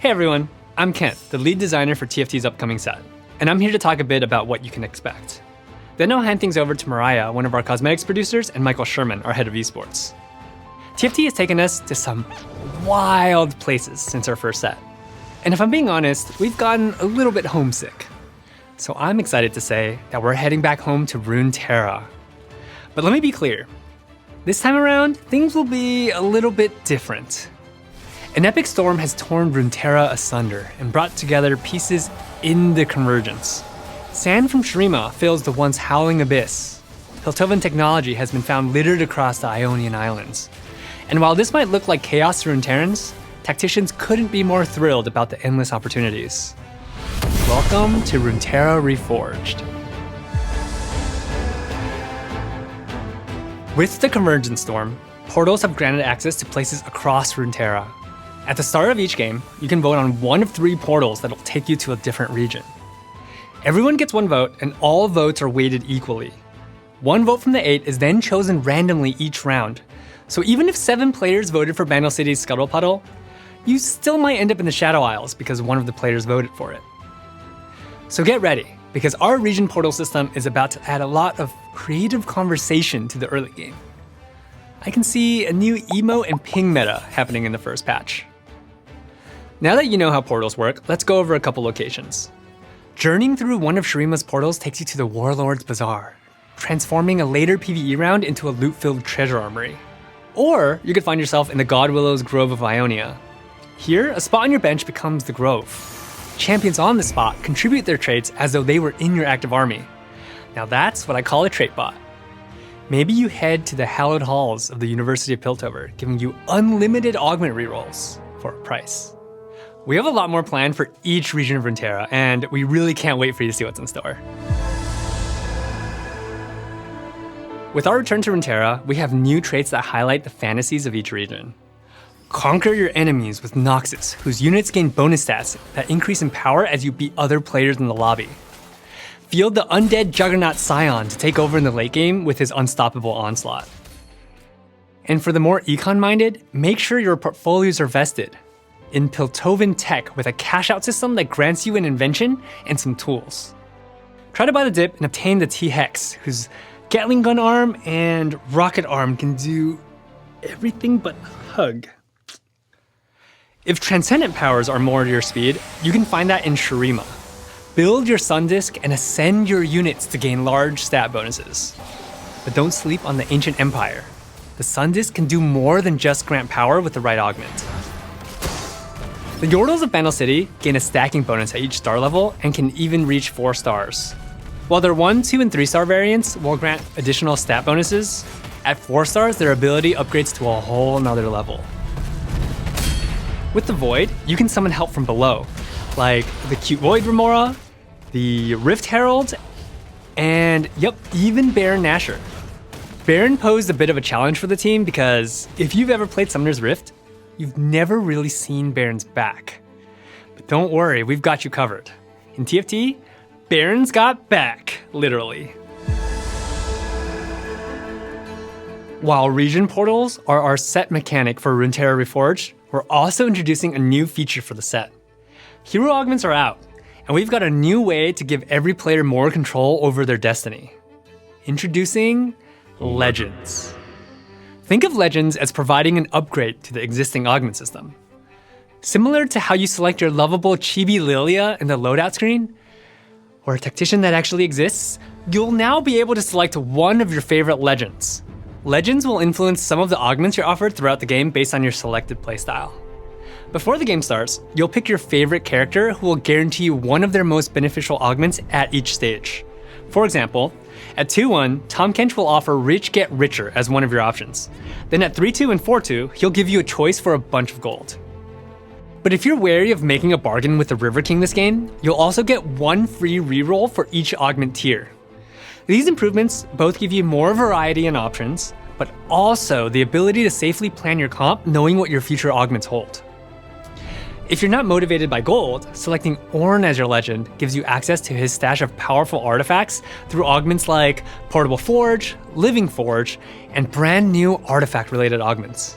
Hey everyone, I'm Kent, the lead designer for TFT's upcoming set, and I'm here to talk a bit about what you can expect. Then I'll hand things over to Mariah, one of our cosmetics producers, and Michael Sherman, our head of esports. TFT has taken us to some wild places since our first set. And if I'm being honest, we've gotten a little bit homesick. So I'm excited to say that we're heading back home to Runeterra. But let me be clear, this time around, things will be a little bit different. An epic storm has torn Runeterra asunder and brought together pieces in the convergence. Sand from Shurima fills the once howling abyss. Piltovan technology has been found littered across the Ionian Islands. And while this might look like chaos to Runeterrans, tacticians couldn't be more thrilled about the endless opportunities. Welcome to Runeterra Reforged. With the Convergence Storm, portals have granted access to places across Runeterra. At the start of each game, you can vote on one of 3 portals that'll take you to a different region. Everyone gets 1 vote, and all votes are weighted equally. 1 vote from the 8 is then chosen randomly each round, so even if 7 players voted for Bandle City's Scuttle Puddle, you still might end up in the Shadow Isles because one of the players voted for it. So get ready, because our region portal system is about to add a lot of creative conversation to the early game. I can see a new emo and ping meta happening in the first patch. Now that you know how portals work, let's go over a couple locations. Journeying through one of Shurima's portals takes you to the Warlord's Bazaar, transforming a later PvE round into a loot-filled treasure armory. Or you could find yourself in the Godwillow's Grove of Ionia. Here, a spot on your bench becomes the Grove. Champions on the spot contribute their traits as though they were in your active army. Now that's what I call a trait bot. Maybe you head to the hallowed halls of the University of Piltover, giving you unlimited augment rerolls for a price. We have a lot more planned for each region of Runeterra, and we really can't wait for you to see what's in store. With our return to Runeterra, we have new traits that highlight the fantasies of each region. Conquer your enemies with Noxus, whose units gain bonus stats that increase in power as you beat other players in the lobby. Field the undead Juggernaut Scion to take over in the late game with his unstoppable onslaught. And for the more econ-minded, make sure your portfolios are vested in Piltovan tech with a cash-out system that grants you an invention and some tools. Try to buy the dip and obtain the T-Hex, whose Gatling gun arm and rocket arm can do everything but hug. If transcendent powers are more to your speed, you can find that in Shurima. Build your Sun Disk and ascend your units to gain large stat bonuses. But don't sleep on the Ancient Empire. The Sun Disk can do more than just grant power with the right augment. The Yordles of Bandle City gain a stacking bonus at each star level and can even reach 4 stars. While their 1, 2, and 3 star variants will grant additional stat bonuses, at 4 stars their ability upgrades to a whole nother level. With the Void, you can summon help from below, like the cute Void Remora, the Rift Herald, and even Baron Nashor. Baron posed a bit of a challenge for the team because if you've ever played Summoner's Rift, you've never really seen Baron's back. But don't worry, we've got you covered. In TFT, Baron's got back, literally. While region portals are our set mechanic for Runeterra Reforged, we're also introducing a new feature for the set. Hero augments are out, and we've got a new way to give every player more control over their destiny. Introducing Legends. Think of Legends as providing an upgrade to the existing augment system. Similar to how you select your lovable Chibi Lilia in the loadout screen, or a tactician that actually exists, you'll now be able to select one of your favorite legends. Legends will influence some of the augments you're offered throughout the game based on your selected playstyle. Before the game starts, you'll pick your favorite character who will guarantee you one of their most beneficial augments at each stage. For example, at 2-1, Tahm Kench will offer Rich Get Richer as one of your options. Then at 3-2 and 4-2, he'll give you a choice for a bunch of gold. But if you're wary of making a bargain with the River King this game, you'll also get 1 free reroll for each augment tier. These improvements both give you more variety and options, but also the ability to safely plan your comp knowing what your future augments hold. If you're not motivated by gold, selecting Ornn as your legend gives you access to his stash of powerful artifacts through augments like Portable Forge, Living Forge, and brand new artifact-related augments.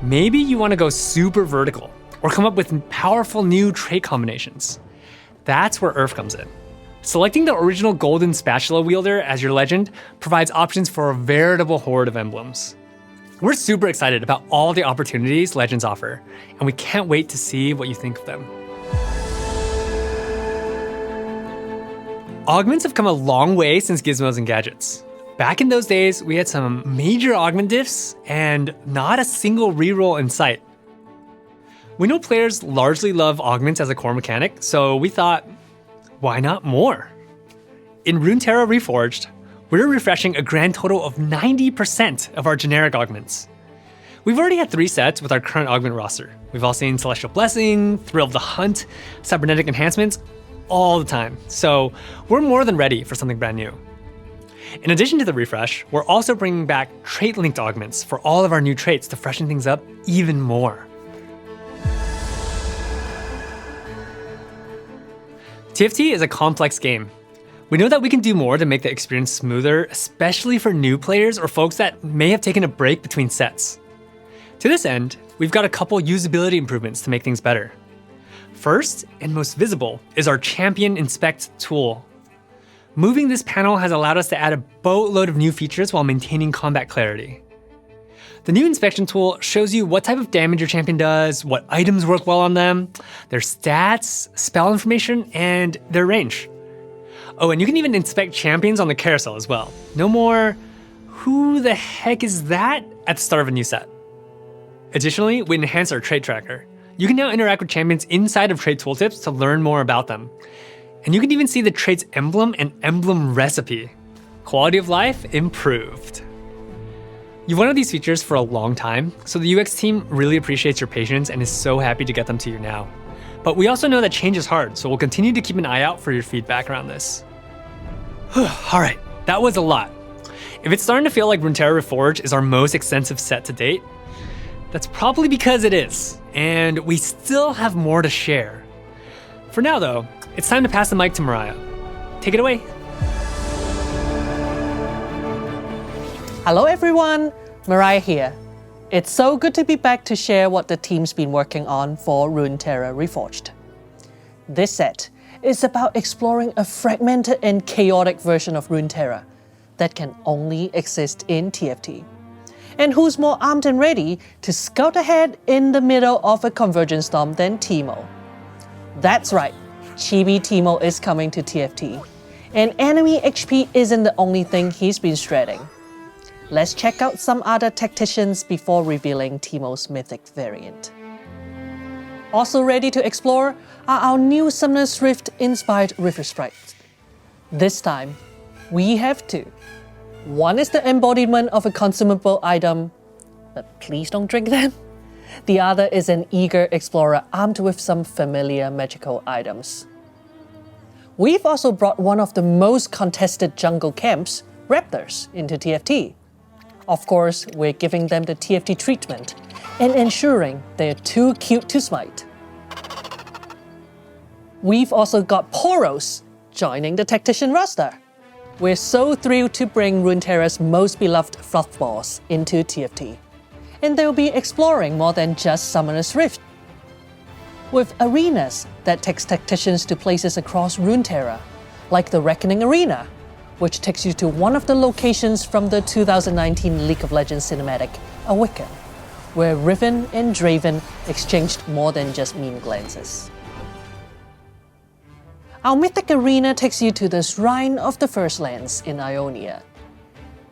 Maybe you want to go super vertical, or come up with powerful new trait combinations. That's where Earth comes in. Selecting the original golden spatula wielder as your legend provides options for a veritable horde of emblems. We're super excited about all the opportunities legends offer, and we can't wait to see what you think of them. Augments have come a long way since gizmos and gadgets. Back in those days, we had some major augment diffs and not a single reroll in sight. We know players largely love augments as a core mechanic, so we thought, why not more? In Runeterra Reforged, we're refreshing a grand total of 90% of our generic augments. We've already had 3 sets with our current augment roster. We've all seen Celestial Blessing, Thrill of the Hunt, Cybernetic Enhancements, all the time, so we're more than ready for something brand new. In addition to the refresh, we're also bringing back trait-linked augments for all of our new traits to freshen things up even more. TFT is a complex game. We know that we can do more to make the experience smoother, especially for new players or folks that may have taken a break between sets. To this end, we've got a couple usability improvements to make things better. First, and most visible, is our Champion Inspect tool. Moving this panel has allowed us to add a boatload of new features while maintaining combat clarity. The new inspection tool shows you what type of damage your champion does, what items work well on them, their stats, spell information, and their range. Oh, and you can even inspect champions on the carousel as well. No more, who the heck is that, at the start of a new set. Additionally, we enhanced our trait tracker. You can now interact with champions inside of trait tooltips to learn more about them. And you can even see the trait's emblem and emblem recipe. Quality of life improved. You've wanted these features for a long time, so the UX team really appreciates your patience and is so happy to get them to you now. But we also know that change is hard, so we'll continue to keep an eye out for your feedback around this. All right, that was a lot. If it's starting to feel like Runeterra Reforged is our most extensive set to date, that's probably because it is, and we still have more to share. For now though, it's time to pass the mic to Mariah. Take it away. Hello everyone, Mariah here. It's so good to be back to share what the team's been working on for Runeterra Reforged. This set is about exploring a fragmented and chaotic version of Runeterra that can only exist in TFT. And who's more armed and ready to scout ahead in the middle of a convergence storm than Teemo? That's right, Chibi Teemo is coming to TFT. And enemy HP isn't the only thing he's been shredding. Let's check out some other tacticians before revealing Teemo's mythic variant. Also ready to explore are our new Summoner's Rift inspired river sprites. This time, we have 2. One is the embodiment of a consumable item, but please don't drink them. The other is an eager explorer armed with some familiar magical items. We've also brought one of the most contested jungle camps, Raptors, into TFT. Of course, we're giving them the TFT treatment and ensuring they're too cute to smite. We've also got Poros joining the Tactician roster. We're so thrilled to bring Runeterra's most beloved fluffballs into TFT. And they'll be exploring more than just Summoner's Rift. With arenas that takes tacticians to places across Runeterra, like the Reckoning Arena, which takes you to one of the locations from the 2019 League of Legends cinematic, Awaken, where Riven and Draven exchanged more than just mean glances. Our mythic arena takes you to the Shrine of the First Lands in Ionia.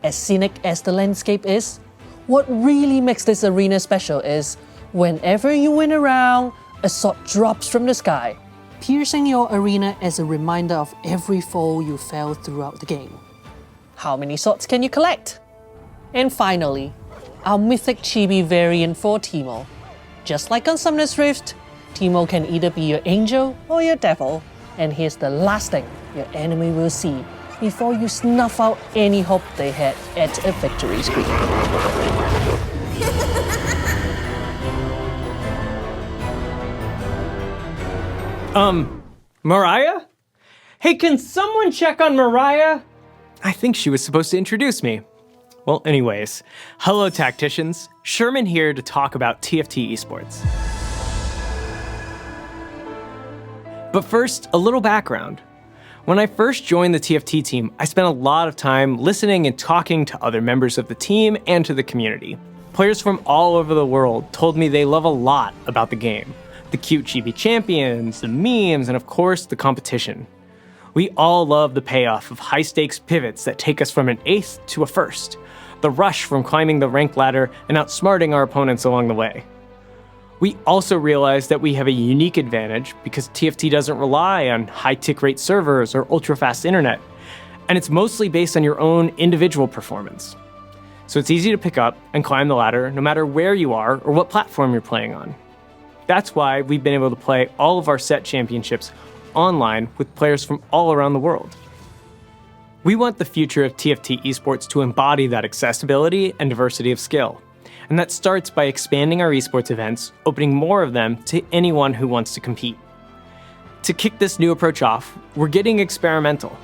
As scenic as the landscape is, what really makes this arena special is whenever you win a round, a sword drops from the sky, piercing your arena as a reminder of every foe you felled throughout the game. How many swords can you collect? And finally, our mythic chibi variant for Teemo. Just like on Summoner's Rift, Teemo can either be your angel or your devil, and here's the last thing your enemy will see before you snuff out any hope they had at a victory screen. Mariah? Hey, can someone check on Mariah? I think she was supposed to introduce me. Well, anyways, hello tacticians. Sherman here to talk about TFT esports. But first, a little background. When I first joined the TFT team, I spent a lot of time listening and talking to other members of the team and to the community. Players from all over the world told me they love a lot about the game. The cute chibi champions, the memes, and of course, the competition. We all love the payoff of high-stakes pivots that take us from an 8th to a 1st, the rush from climbing the rank ladder and outsmarting our opponents along the way. We also realize that we have a unique advantage because TFT doesn't rely on high tick rate servers or ultra-fast internet, and it's mostly based on your own individual performance. So it's easy to pick up and climb the ladder no matter where you are or what platform you're playing on. That's why we've been able to play all of our set championships online with players from all around the world. We want the future of TFT esports to embody that accessibility and diversity of skill. And that starts by expanding our esports events, opening more of them to anyone who wants to compete. To kick this new approach off, we're getting experimental.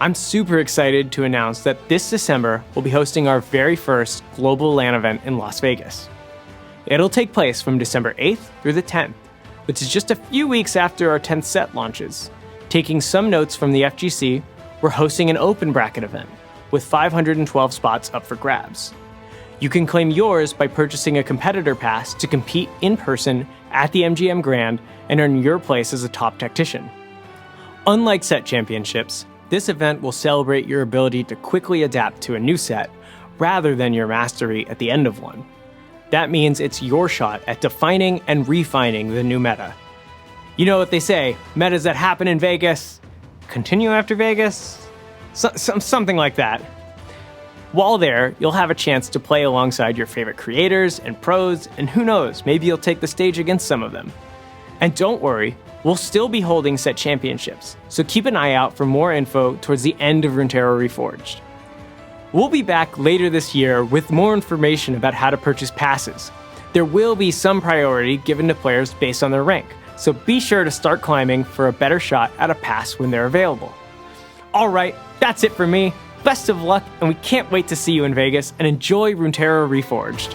I'm super excited to announce that this December we'll be hosting our very first global LAN event in Las Vegas. It'll take place from December 8th through the 10th, which is just a few weeks after our 10th set launches. Taking some notes from the FGC, we're hosting an open bracket event with 512 spots up for grabs. You can claim yours by purchasing a competitor pass to compete in person at the MGM Grand and earn your place as a top tactician. Unlike set championships, this event will celebrate your ability to quickly adapt to a new set rather than your mastery at the end of one. That means it's your shot at defining and refining the new meta. You know what they say, metas that happen in Vegas continue after Vegas? Something like that. While there, you'll have a chance to play alongside your favorite creators and pros, and who knows, maybe you'll take the stage against some of them. And don't worry, we'll still be holding set championships, so keep an eye out for more info towards the end of Runeterra Reforged. We'll be back later this year with more information about how to purchase passes. There will be some priority given to players based on their rank, so be sure to start climbing for a better shot at a pass when they're available. Alright, that's it for me. Best of luck, and we can't wait to see you in Vegas, and enjoy Runeterra Reforged.